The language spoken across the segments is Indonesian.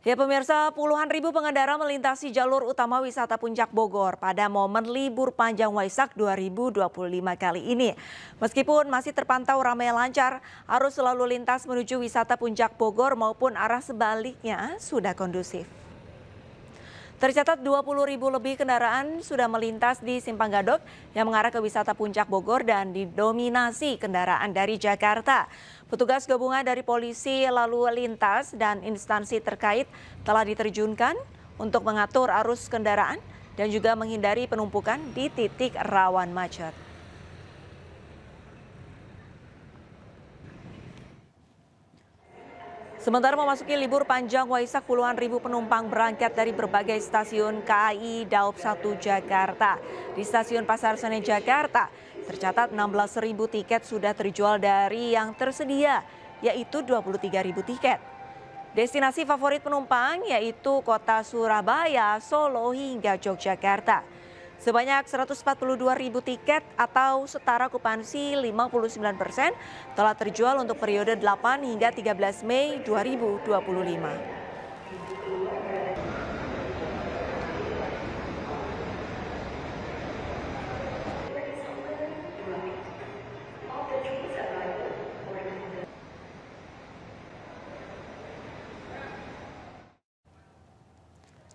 Ya pemirsa, puluhan ribu pengendara melintasi jalur utama wisata Puncak Bogor pada momen libur panjang Waisak 2025 kali ini. Meskipun masih terpantau ramai lancar, arus lalu lintas menuju wisata Puncak Bogor maupun arah sebaliknya sudah kondusif. Tercatat 20 ribu lebih kendaraan sudah melintas di Simpang Gadok yang mengarah ke wisata Puncak Bogor dan didominasi kendaraan dari Jakarta. Petugas gabungan dari polisi lalu lintas dan instansi terkait telah diterjunkan untuk mengatur arus kendaraan dan juga menghindari penumpukan di titik rawan macet. Sementara memasuki libur panjang Waisak, puluhan ribu penumpang berangkat dari berbagai stasiun KAI Daob 1 Jakarta. Di stasiun Pasar Senen Jakarta, tercatat 16 ribu tiket sudah terjual dari yang tersedia, yaitu 23 ribu tiket. Destinasi favorit penumpang yaitu kota Surabaya, Solo hingga Yogyakarta. Sebanyak 142 ribu tiket atau setara okupansi 59% telah terjual untuk periode 8 hingga 13 Mei 2025.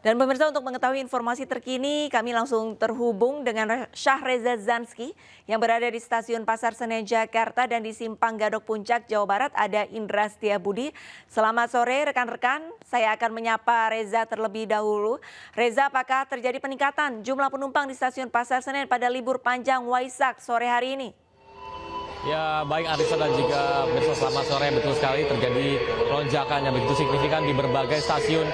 Dan pemirsa, untuk mengetahui informasi terkini kami langsung terhubung dengan Syahreza Zanski yang berada di stasiun Pasar Senen Jakarta dan di Simpang Gadok Puncak Jawa Barat ada Indra Setiabudi. Selamat sore rekan-rekan, saya akan menyapa Reza terlebih dahulu. Reza, apakah terjadi peningkatan jumlah penumpang di stasiun Pasar Senen pada libur panjang Waisak sore hari ini? Ya baik Arisa dan juga pemirsa, selamat sore. Betul sekali, terjadi lonjakan yang begitu signifikan di berbagai stasiun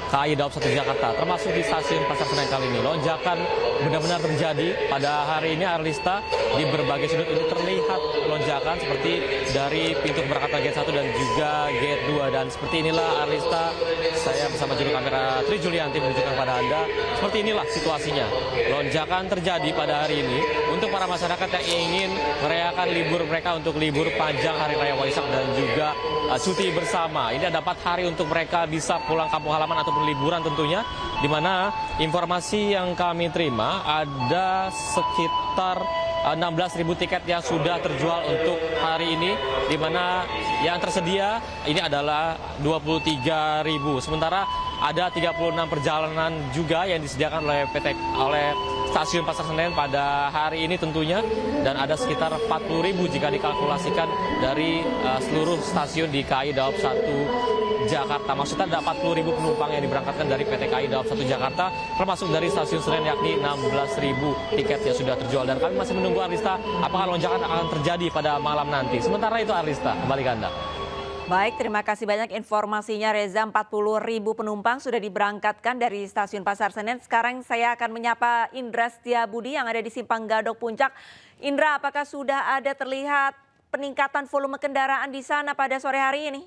KAI Daob 1 Jakarta, termasuk di stasiun Pasar Senen kali ini. Lonjakan benar-benar terjadi pada hari ini, Arlista. Di berbagai sudut ini terlihat lonjakan seperti dari pintu keberangkatan gate 1 dan juga gate 2. Dan seperti inilah, Arlista, saya bersama juru kamera Tri Julianti menunjukkan kepada Anda. Seperti inilah situasinya. Lonjakan terjadi pada hari ini untuk para masyarakat yang ingin merayakan libur mereka untuk libur panjang Hari Raya Waisak dan juga cuti bersama. Ini ada 4 hari untuk mereka bisa pulang kampung halaman ataupun liburan tentunya, di mana informasi yang kami terima ada sekitar 16 ribu tiket yang sudah terjual untuk hari ini, di mana yang tersedia ini adalah 23 ribu. Sementara ada 36 perjalanan juga yang disediakan oleh stasiun Pasar Senen pada hari ini tentunya, dan ada sekitar 40 ribu jika dikalkulasikan dari seluruh stasiun di KAI Daob 1 Jakarta. Maksudnya ada 40 ribu penumpang yang diberangkatkan dari PT KAI Daob 1 Jakarta, termasuk dari stasiun Senen, yakni 16 ribu tiket yang sudah terjual. Dan kami masih menunggu, Arlista, apakah lonjakan akan terjadi pada malam nanti. Sementara itu, Arlista, kembali ke Anda. Baik, terima kasih banyak informasinya Reza. 40 ribu penumpang sudah diberangkatkan dari stasiun Pasar Senen. Sekarang saya akan menyapa Indra Setiabudi yang ada di Simpang Gadok Puncak. Indra, apakah sudah ada terlihat peningkatan volume kendaraan di sana pada sore hari ini?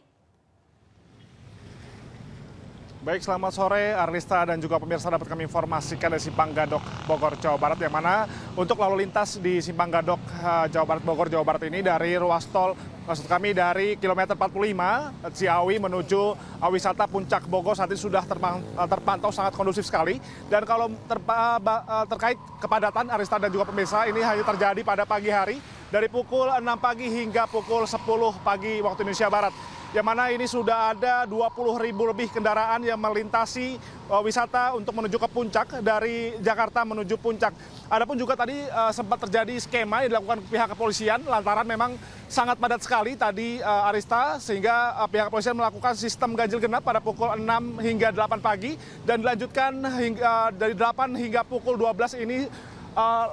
Baik, selamat sore Arlista dan juga pemirsa, dapat kami informasikan dari Simpang Gadok Bogor, Jawa Barat, yang mana untuk lalu lintas di Simpang Gadok Jawa Barat, Bogor, Jawa Barat ini dari ruas tol, maksud kami dari kilometer 45 Ciawi menuju wisata Puncak Bogor saat ini sudah terpantau sangat kondusif sekali. Dan kalau terkait kepadatan, Arlista dan juga pemirsa, ini hanya terjadi pada pagi hari dari pukul 6 pagi hingga pukul 10 pagi waktu Indonesia Barat. Yang mana ini sudah ada 20 ribu lebih kendaraan yang melintasi wisata untuk menuju ke puncak dari Jakarta menuju puncak. Adapun juga tadi sempat terjadi skema yang dilakukan pihak kepolisian lantaran memang sangat padat sekali tadi, Arista, sehingga pihak kepolisian melakukan sistem ganjil genap pada pukul 6 hingga 8 pagi dan dilanjutkan dari 8 hingga pukul 12 ini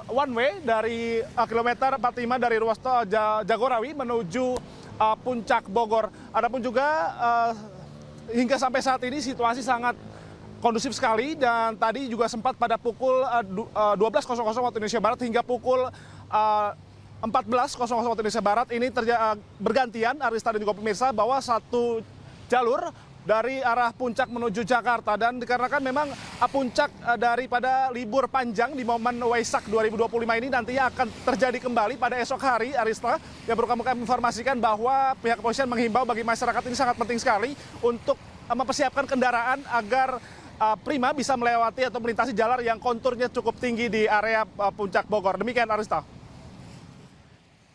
one way dari kilometer 45 dari ruas tol Jagorawi menuju Puncak Bogor. Adapun juga hingga sampai saat ini situasi sangat kondusif sekali, dan tadi juga sempat pada pukul 12.00 waktu Indonesia Barat hingga pukul 14.00 waktu Indonesia Barat ini bergantian, Arista dan juga pemirsa, bahwa satu jalur dari arah puncak menuju Jakarta. Dan dikarenakan memang puncak daripada libur panjang di momen Waisak 2025 ini nantinya akan terjadi kembali pada esok hari, Arista, yang perlu kami informasikan bahwa pihak kepolisian menghimbau bagi masyarakat ini sangat penting sekali untuk mempersiapkan kendaraan agar prima bisa melewati atau melintasi jalan yang konturnya cukup tinggi di area Puncak Bogor. Demikian Arista.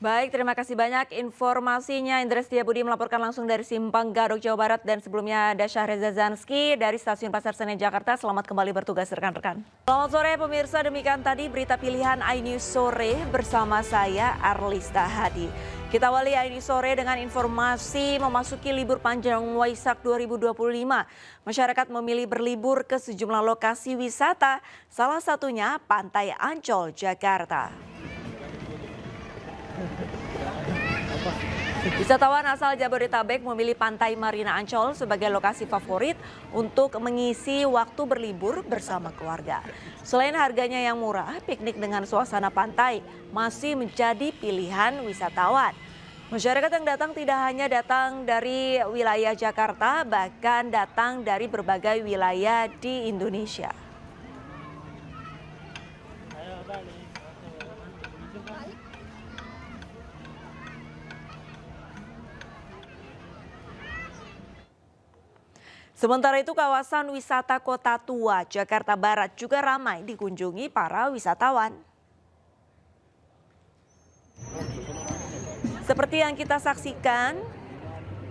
Baik, terima kasih banyak informasinya. Indra Setiabudi melaporkan langsung dari Simpang Gadok, Jawa Barat. Dan sebelumnya ada Syahreza Zanski dari Stasiun Pasar Senen, Jakarta. Selamat kembali bertugas rekan-rekan. Selamat sore pemirsa, demikian tadi berita pilihan iNews Sore bersama saya Arlista Hadi. Kita awali iNews Sore dengan informasi memasuki libur panjang Waisak 2025. Masyarakat memilih berlibur ke sejumlah lokasi wisata, salah satunya Pantai Ancol, Jakarta. Wisatawan asal Jabodetabek memilih Pantai Marina Ancol sebagai lokasi favorit untuk mengisi waktu berlibur bersama keluarga. Selain harganya yang murah, piknik dengan suasana pantai masih menjadi pilihan wisatawan. Masyarakat yang datang tidak hanya datang dari wilayah Jakarta, bahkan datang dari berbagai wilayah di Indonesia. Sementara itu kawasan wisata Kota Tua, Jakarta Barat juga ramai dikunjungi para wisatawan. Seperti yang kita saksikan,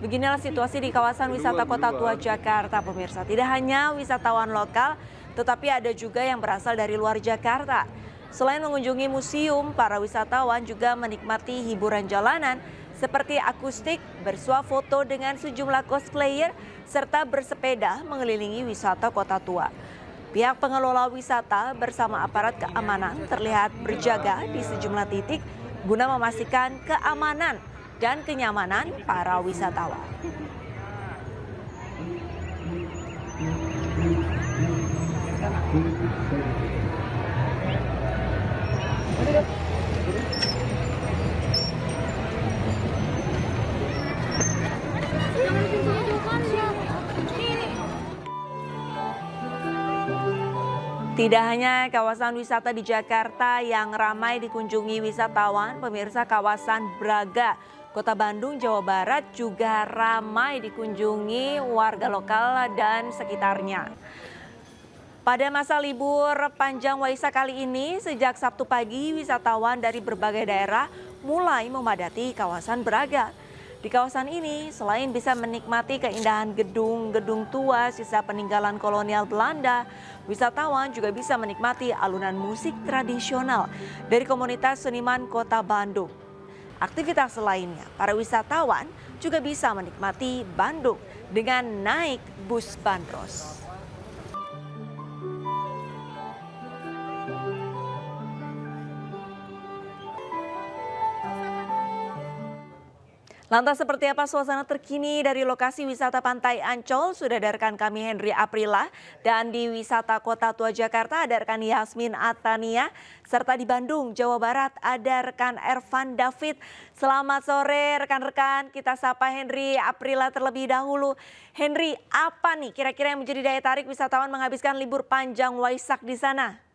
beginilah situasi di kawasan wisata Kota Tua, Jakarta, pemirsa. Tidak hanya wisatawan lokal, tetapi ada juga yang berasal dari luar Jakarta. Selain mengunjungi museum, para wisatawan juga menikmati hiburan jalanan seperti akustik, bersuah foto dengan sejumlah cosplayer, serta bersepeda mengelilingi wisata Kota Tua. Pihak pengelola wisata bersama aparat keamanan terlihat berjaga di sejumlah titik guna memastikan keamanan dan kenyamanan para wisatawan. Tidak hanya kawasan wisata di Jakarta yang ramai dikunjungi wisatawan, pemirsa, kawasan Braga, Kota Bandung, Jawa Barat juga ramai dikunjungi warga lokal dan sekitarnya. Pada masa libur panjang Waisak kali ini, sejak Sabtu pagi, wisatawan dari berbagai daerah mulai memadati kawasan Braga. Di kawasan ini, selain bisa menikmati keindahan gedung-gedung tua sisa peninggalan kolonial Belanda, wisatawan juga bisa menikmati alunan musik tradisional dari komunitas seniman Kota Bandung. Aktivitas lainnya, para wisatawan juga bisa menikmati Bandung dengan naik bus bandros. Lantas seperti apa suasana terkini dari lokasi wisata Pantai Ancol? Sudah ada rekan kami Henry Aprila, dan di wisata Kota Tua Jakarta ada rekan Yasmin Atania, serta di Bandung, Jawa Barat ada rekan Ervan David. Selamat sore rekan-rekan, kita sapa Henry Aprila terlebih dahulu. Henry, apa nih kira-kira yang menjadi daya tarik wisatawan menghabiskan libur panjang Waisak di sana?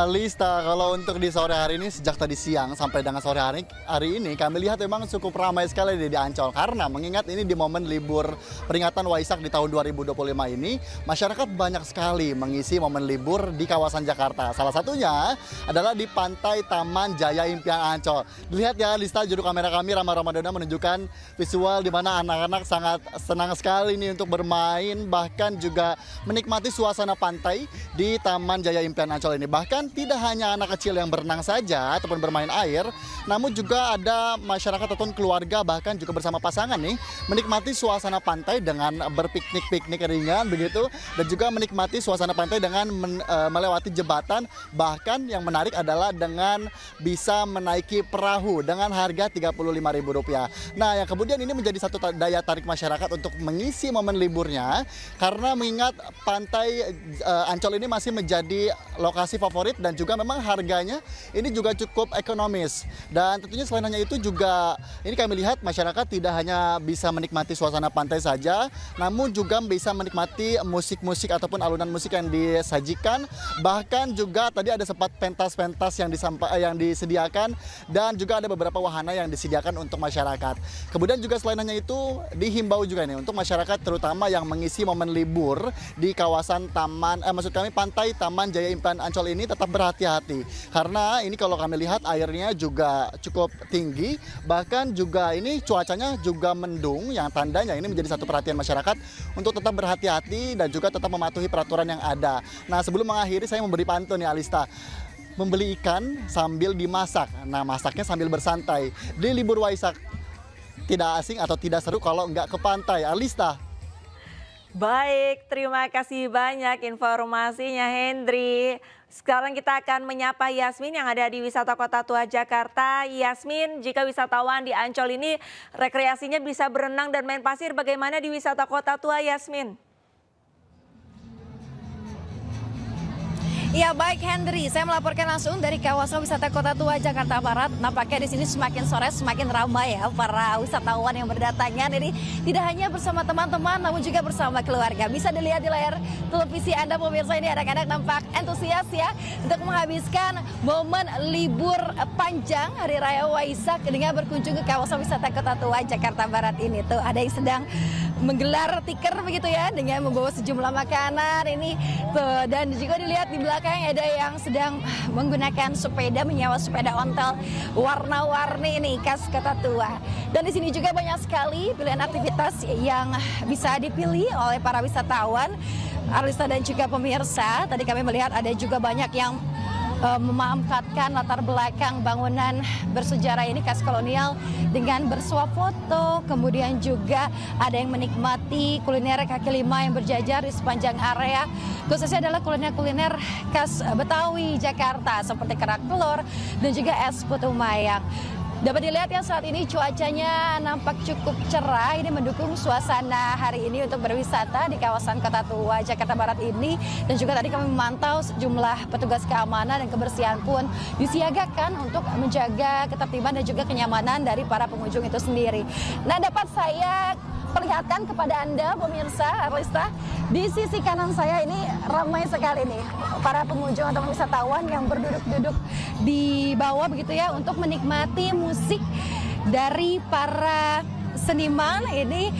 Lista, kalau untuk di sore hari ini sejak tadi siang sampai dengan sore hari ini kami lihat memang cukup ramai sekali di Ancol, karena mengingat ini di momen libur peringatan Waisak di tahun 2025 ini, masyarakat banyak sekali mengisi momen libur di kawasan Jakarta. Salah satunya adalah di Pantai Taman Jaya Impian Ancol. Dilihat ya Lista, juru kamera kami Rama Ramadana menunjukkan visual di mana anak-anak sangat senang sekali nih untuk bermain, bahkan juga menikmati suasana pantai di Taman Jaya Impian Ancol ini. Bahkan tidak hanya anak kecil yang berenang saja ataupun bermain air, namun juga ada masyarakat ataupun keluarga, bahkan juga bersama pasangan nih, menikmati suasana pantai dengan berpiknik-piknik ringan begitu, dan juga menikmati suasana pantai dengan melewati jembatan. Bahkan yang menarik adalah dengan bisa menaiki perahu dengan harga Rp35.000. Nah, yang kemudian ini menjadi satu daya tarik masyarakat untuk mengisi momen liburnya, karena mengingat Pantai Ancol ini masih menjadi lokasi favorit sedikit dan juga memang harganya ini juga cukup ekonomis. Dan tentunya selain hanya itu juga ini kami lihat masyarakat tidak hanya bisa menikmati suasana pantai saja, namun juga bisa menikmati musik-musik ataupun alunan musik yang disajikan. Bahkan juga tadi ada sempat pentas-pentas yang disediakan dan juga ada beberapa wahana yang disediakan untuk masyarakat. Kemudian juga selain hanya itu dihimbau juga nih untuk masyarakat terutama yang mengisi momen libur di kawasan pantai Taman Jaya Impian Ancol ini tetap berhati-hati karena ini kalau kami lihat airnya juga cukup tinggi, bahkan juga ini cuacanya juga mendung yang tandanya ini menjadi satu perhatian masyarakat untuk tetap berhati-hati dan juga tetap mematuhi peraturan yang ada. Nah, sebelum mengakhiri saya memberi pantun nih Alista. Membeli ikan sambil dimasak. Nah, masaknya sambil bersantai. Di libur Waisak tidak asing atau tidak seru kalau nggak ke pantai. Alista. Baik, terima kasih banyak informasinya Hendri. Sekarang kita akan menyapa Yasmin yang ada di Wisata Kota Tua Jakarta. Yasmin, jika wisatawan di Ancol ini rekreasinya bisa berenang dan main pasir, bagaimana di Wisata Kota Tua, Yasmin? Ya baik Hendri, saya melaporkan langsung dari kawasan wisata Kota Tua Jakarta Barat. Nampaknya di sini semakin sore semakin ramai ya para wisatawan yang berdatangan. Ini tidak hanya bersama teman-teman namun juga bersama keluarga. Bisa dilihat di layar televisi Anda pemirsa, ini anak-anak nampak antusias ya untuk menghabiskan momen libur panjang Hari Raya Waisak dengan berkunjung ke kawasan wisata Kota Tua Jakarta Barat ini. Tuh ada yang sedang menggelar tikar begitu ya dengan membawa sejumlah makanan ini tuh, dan juga dilihat di belakang ada yang sedang menggunakan sepeda, menyewa sepeda ontel warna-warni ini khas Kota Tua. Dan di sini juga banyak sekali pilihan aktivitas yang bisa dipilih oleh para wisatawan. Arlista dan juga pemirsa, tadi kami melihat ada juga banyak yang memanfaatkan latar belakang bangunan bersejarah ini khas kolonial dengan bersuap foto, kemudian juga ada yang menikmati kuliner kaki lima yang berjajar di sepanjang area, khususnya adalah kuliner-kuliner khas Betawi Jakarta seperti kerak telur dan juga es putu mayang. Dapat dilihat ya saat ini cuacanya nampak cukup cerah, ini mendukung suasana hari ini untuk berwisata di kawasan Kota Tua Jakarta Barat ini. Dan juga tadi kami memantau sejumlah petugas keamanan dan kebersihan pun disiagakan untuk menjaga ketertiban dan juga kenyamanan dari para pengunjung itu sendiri. Nah, dapat saya perlihatkan kepada Anda pemirsa Arlista, di sisi kanan saya ini ramai sekali nih para pengunjung atau wisatawan yang berduduk-duduk di bawah begitu ya untuk menikmati musik dari para seniman ini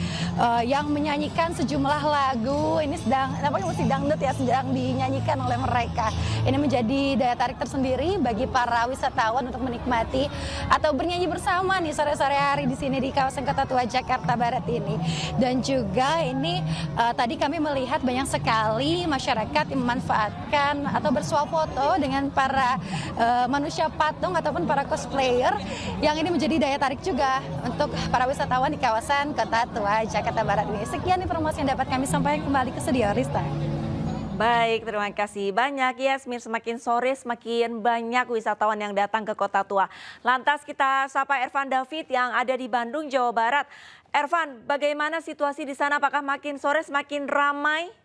yang menyanyikan sejumlah lagu. Ini sedang namanya musik dangdut ya, sedang dinyanyikan oleh mereka. Ini menjadi daya tarik tersendiri bagi para wisatawan untuk menikmati atau bernyanyi bersama nih sore-sore hari di sini di kawasan Kota Tua Jakarta Barat ini. Dan juga ini tadi kami melihat banyak sekali masyarakat yang memanfaatkan atau bersuap foto dengan para manusia patung ataupun para cosplayer yang ini menjadi daya tarik juga untuk para wisatawan di kawasan Kota Tua Jakarta Barat ini. Sekian informasi yang dapat kami sampaikan, kembali ke studio Rista. Baik, terima kasih banyak Yasmin. Semakin sore semakin banyak wisatawan yang datang ke Kota Tua. Lantas kita sapa Ervan David yang ada di Bandung, Jawa Barat. Ervan, bagaimana situasi di sana? Apakah makin sore semakin ramai?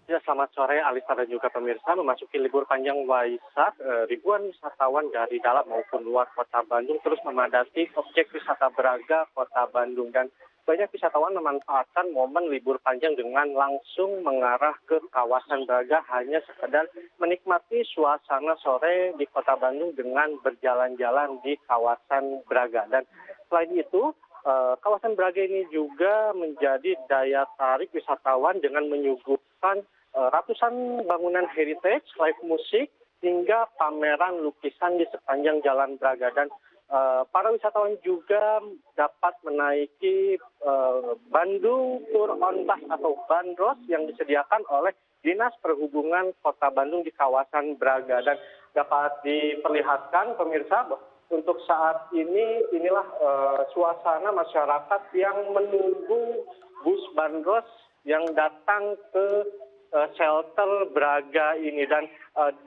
Ya, selamat sore Alista dan juga pemirsa. Memasuki libur panjang Waisak, ribuan wisatawan dari dalam maupun luar kota Bandung terus memadati objek wisata Braga Kota Bandung. Dan banyak wisatawan memanfaatkan momen libur panjang dengan langsung mengarah ke kawasan Braga hanya sekedar menikmati suasana sore di Kota Bandung dengan berjalan-jalan di kawasan Braga. Dan selain itu, kawasan Braga ini juga menjadi daya tarik wisatawan dengan menyuguhkan ratusan bangunan heritage, live musik, hingga pameran lukisan di sepanjang Jalan Braga. Dan para wisatawan juga dapat menaiki Bandung Tour on Bus atau Bandros yang disediakan oleh Dinas Perhubungan Kota Bandung di kawasan Braga. Dan dapat diperlihatkan pemirsa, untuk saat ini inilah suasana masyarakat yang menunggu bus Bandros yang datang ke shelter Braga ini. Dan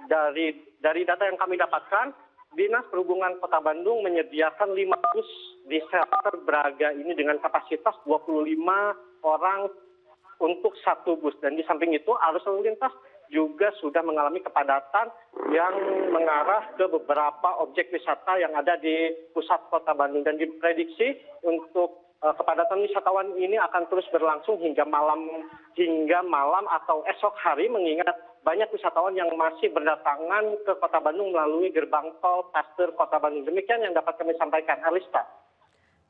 dari data yang kami dapatkan, Dinas Perhubungan Kota Bandung menyediakan 5 bus di shelter Braga ini dengan kapasitas 25 orang untuk satu bus. Dan di samping itu arus lalu lintas juga sudah mengalami kepadatan yang mengarah ke beberapa objek wisata yang ada di pusat kota Bandung. Dan diprediksi untuk kepadatan wisatawan ini akan terus berlangsung hingga malam atau esok hari, mengingat banyak wisatawan yang masih berdatangan ke kota Bandung melalui gerbang tol Paster kota Bandung. Demikian yang dapat kami sampaikan, Arista.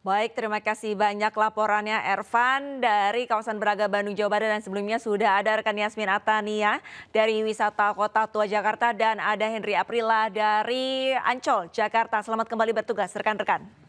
Baik, terima kasih banyak laporannya Ervan dari kawasan Braga, Bandung, Jawa Barat. Dan sebelumnya sudah ada rekan Yasmin Atania dari Wisata Kota Tua Jakarta dan ada Henry Aprila dari Ancol, Jakarta. Selamat kembali bertugas rekan-rekan.